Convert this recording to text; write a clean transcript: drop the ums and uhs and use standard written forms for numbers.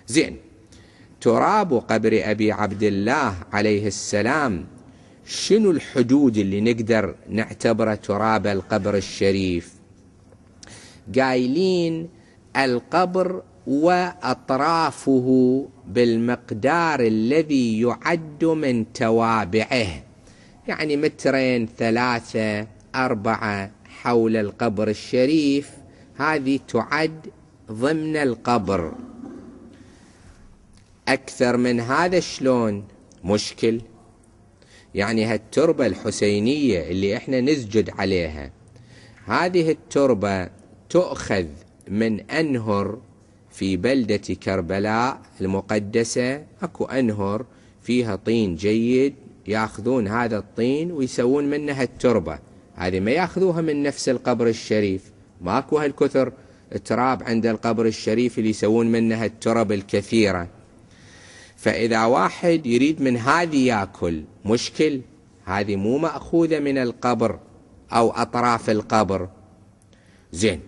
زين، تراب قبر أبي عبد الله عليه السلام شنو الحدود اللي نقدر نعتبره تراب القبر الشريف؟ قايلين القبر وأطرافه بالمقدار الذي يعد من توابعه، يعني 2 3 4 حول القبر الشريف، هذه تعد ضمن القبر. أكثر من هذا شلون؟ مشكل. يعني هالتربة الحسينية اللي احنا نسجد عليها، هذه التربة تؤخذ من أنهر في بلدة كربلاء المقدسة، اكو أنهر فيها طين جيد، ياخذون هذا الطين ويسوون منها التربة، هذه ما ياخذوها من نفس القبر الشريف، ماكو هالكثر تراب عند القبر الشريف اللي يسوون منها الترب الكثيرة. فإذا واحد يريد من هذه ياكل، مشكل، هذه مو مأخوذة من القبر أو أطراف القبر. زين،